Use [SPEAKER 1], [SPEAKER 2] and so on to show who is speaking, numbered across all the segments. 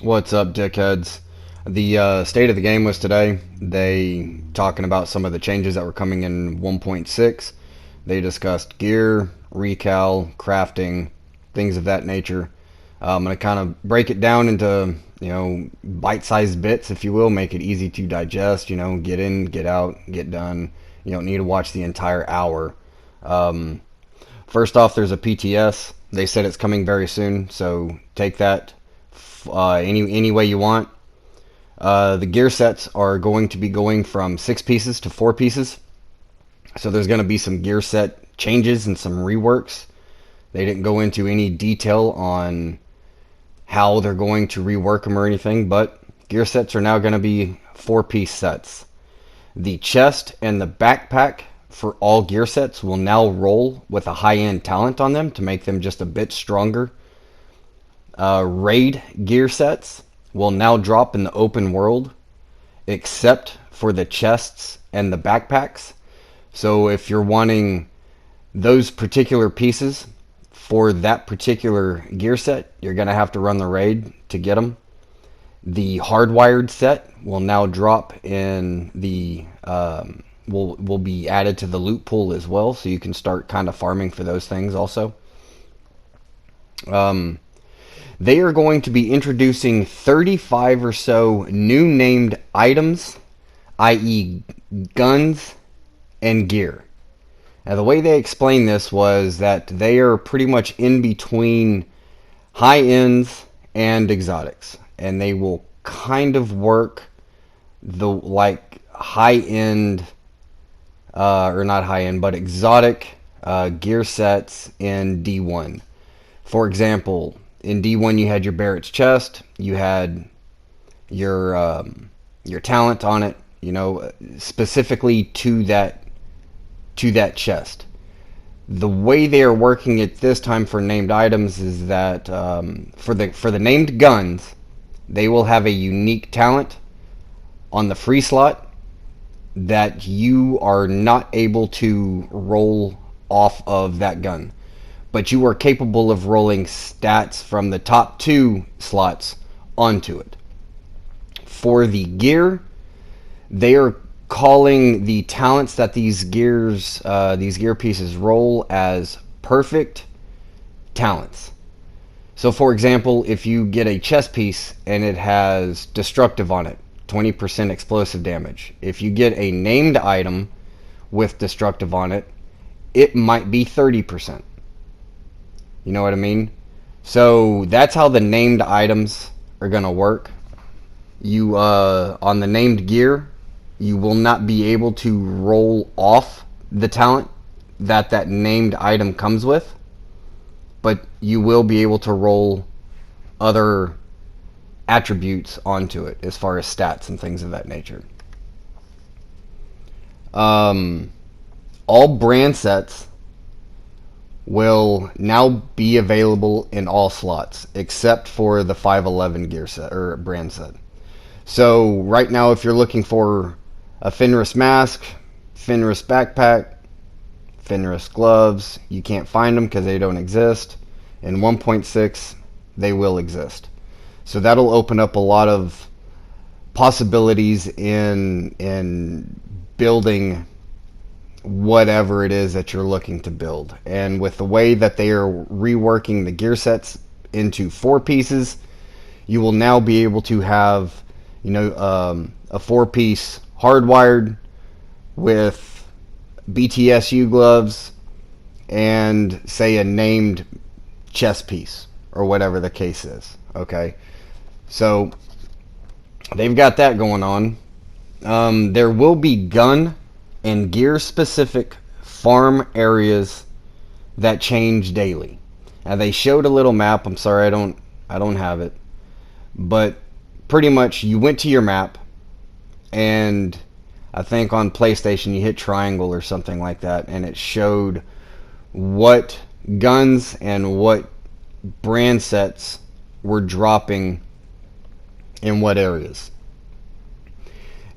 [SPEAKER 1] What's up, dickheads? The state of the game was today. They talking about some of the changes that were coming in 1.6. They discussed gear, recal, crafting, things of that nature. I'm gonna kind of break it down into bite-sized bits, if you will, make it easy to digest. Get in, get out, get done. You don't need to watch the entire hour. Um, First off, there's a PTS. They said it's coming very soon, so take that any way you want. The gear sets are going to be going from 6 pieces to 4 pieces. So there's going to be some gear set changes and some reworks. They didn't go into any detail on how they're going to rework them or anything, but gear sets are now going to be 4 piece sets. The chest and the backpack for all gear sets will now roll with a high-end talent on them to make them just a bit stronger. Raid gear sets will now drop in the open world, except for the chests and the backpacks. So if you're wanting those particular pieces for that particular gear set, you're going to have to run the raid to get them. The hardwired set will now drop in the will be added to the loot pool as well, so you can start kind of farming for those things also. Um, they are going to be introducing 35 or so new named items, i.e., guns and gear. Now, the way they explained this was that they are pretty much in between high ends and exotics, and they will kind of work the like high end, or not high end, but exotic gear sets in D1. For example, in D1 you had your Barrett's chest, you had your talent on it, specifically to that chest. The way they are working it this time for named items is that for the named guns, they will have a unique talent on the free slot that you are not able to roll off of that gun, but you are capable of rolling stats from the top 2 slots onto it. For the gear, they are calling the talents that these gear pieces roll as perfect talents. So, for example, if you get a chest piece and it has destructive on it, 20% explosive damage. If you get a named item with destructive on it, it might be 30%. You know what I mean? So that's how the named items are going to work. You on the named gear, you will not be able to roll off the talent that named item comes with, but you will be able to roll other attributes onto it as far as stats and things of that nature. Um, all brand sets will now be available in all slots except for the 511 gear set or brand set. So right now, if you're looking for a Fenris mask, Fenris backpack, Fenris gloves, you can't find them because they don't exist. In 1.6, they will exist. So that'll open up a lot of possibilities in building whatever it is that you're looking to build. And with the way that they are reworking the gear sets into 4 pieces, you will now be able to have, a 4 piece hardwired with BTSU gloves and say a named chest piece or whatever the case is. Okay, so they've got that going on. There will be gun and gear specific farm areas that change daily. Now they showed a little map. I'm sorry, I don't have it, but pretty much you went to your map, and I think on PlayStation you hit triangle or something like that, and it showed what guns and what brand sets were dropping in what areas.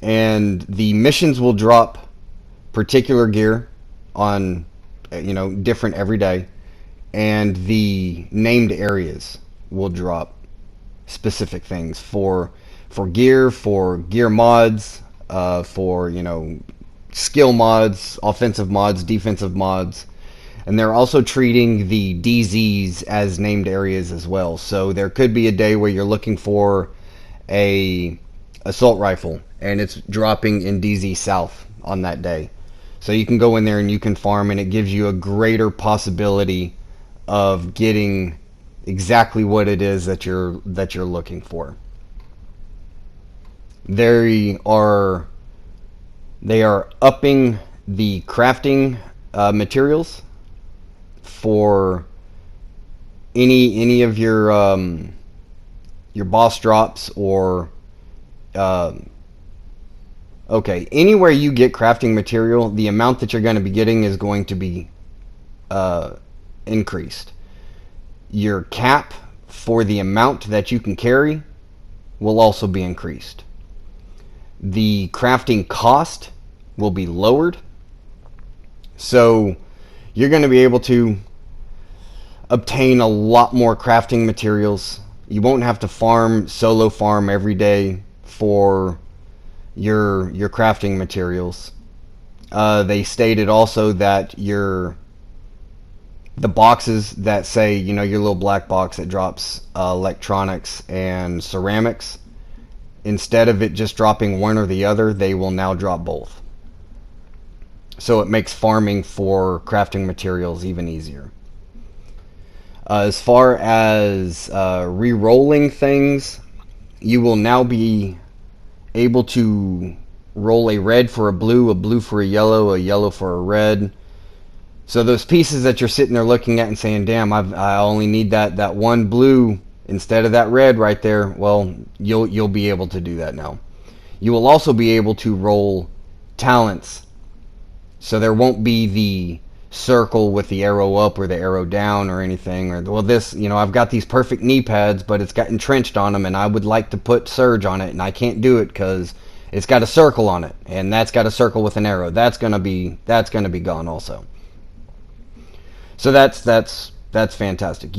[SPEAKER 1] And the missions will drop particular gear on different every day, and the named areas will drop specific things for gear mods, for skill mods, offensive mods, defensive mods. And they're also treating the DZs as named areas as well. So there could be a day where you're looking for a assault rifle and it's dropping in DZ South on that day. So you can go in there and you can farm, and it gives you a greater possibility of getting exactly what it is that you're looking for. They are upping the crafting materials for any of your boss drops, or anywhere you get crafting material, the amount that you're going to be getting is going to be increased. Your cap for the amount that you can carry will also be increased. The crafting cost will be lowered, so you're going to be able to obtain a lot more crafting materials. You won't have to solo farm every day for your crafting materials. They stated also that the boxes that say, your little black box that drops electronics and ceramics, instead of it just dropping one or the other, they will now drop both. So it makes farming for crafting materials even easier. As far as re-rolling things, you will now be able to roll a red for a blue for a yellow for a red. So those pieces that you're sitting there looking at and saying, damn, I only need that one blue instead of that red right there, well, you'll be able to do that now. You will also be able to roll talents. So there won't be the circle with the arrow up or the arrow down or anything, or I've got these perfect knee pads, but it's got entrenched on them, and I would like to put surge on it, and I can't do it because it's got a circle on it, and that's got a circle with an arrow. That's gonna be gone also. So that's fantastic.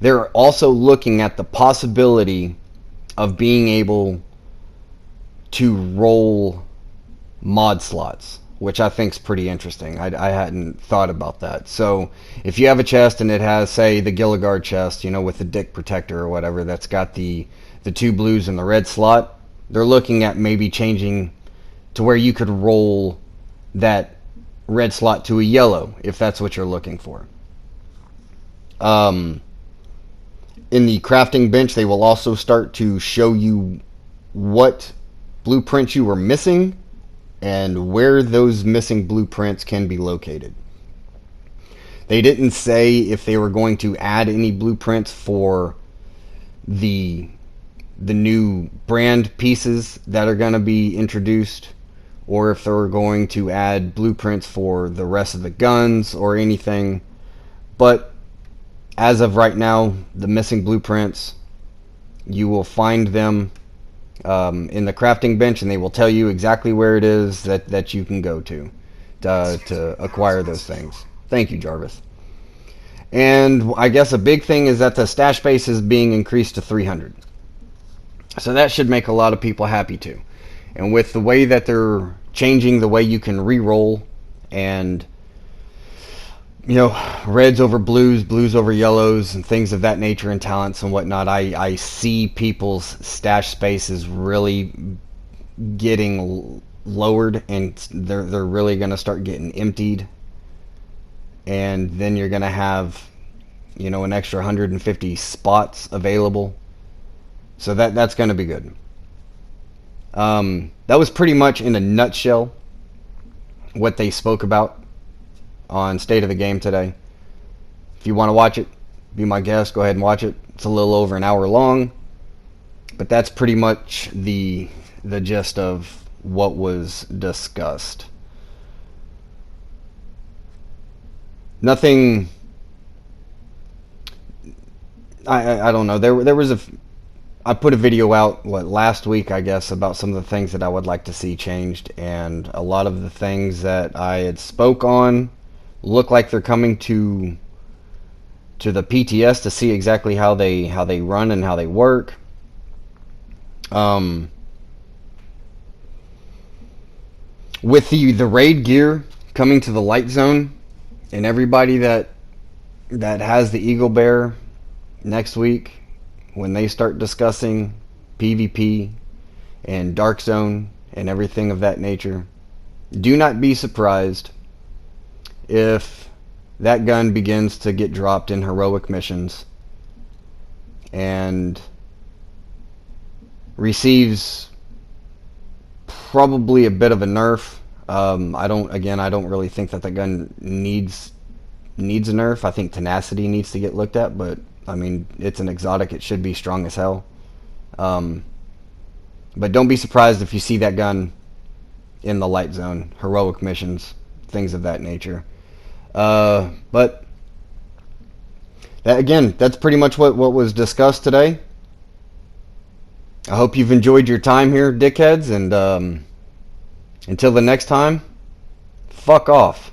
[SPEAKER 1] They're also looking at the possibility of being able to roll mod slots, which I think is pretty interesting. I hadn't thought about that. So if you have a chest and it has, say, the Gilligard chest, with the dick protector or whatever, that's got the 2 blues and the red slot, they're looking at maybe changing to where you could roll that red slot to a yellow if that's what you're looking for. In the crafting bench, they will also start to show you what blueprints you were missing and where those missing blueprints can be located. They didn't say if they were going to add any blueprints for the new brand pieces that are going to be introduced, or if they were going to add blueprints for the rest of the guns or anything. But as of right now, the missing blueprints, you will find them in the crafting bench, and they will tell you exactly where it is that you can go to acquire those things. Thank you, Jarvis. And I guess a big thing is that the stash space is being increased to 300. So that should make a lot of people happy too. And with the way that they're changing the way you can re-roll, and reds over blues, blues over yellows, and things of that nature, and talents and whatnot, I see people's stash spaces really getting lowered, and they're really going to start getting emptied. And then you're going to have, an extra 150 spots available. So that's going to be good. That was pretty much in a nutshell what they spoke about on State of the Game today. If you want to watch it, be my guest, go ahead and watch it. It's a little over an hour long, but that's pretty much the gist of what was discussed. Nothing. I don't know. There was I put a video out last week, I guess, about some of the things that I would like to see changed, and a lot of the things that I had spoke on look like they're coming to to the PTS to see exactly how they run and how they work. With the raid gear coming to the light zone, and everybody that has the Eagle Bear next week, when they start discussing PvP and Dark Zone and everything of that nature, do not be surprised if that gun begins to get dropped in heroic missions and receives probably a bit of a nerf. I don't really think that the gun needs a nerf. I think tenacity needs to get looked at, but I mean, it's an exotic. It should be strong as hell. But don't be surprised if you see that gun in the light zone, heroic missions, things of that nature. But that, again, that's pretty much what was discussed today. I hope you've enjoyed your time here, dickheads, and until the next time, fuck off.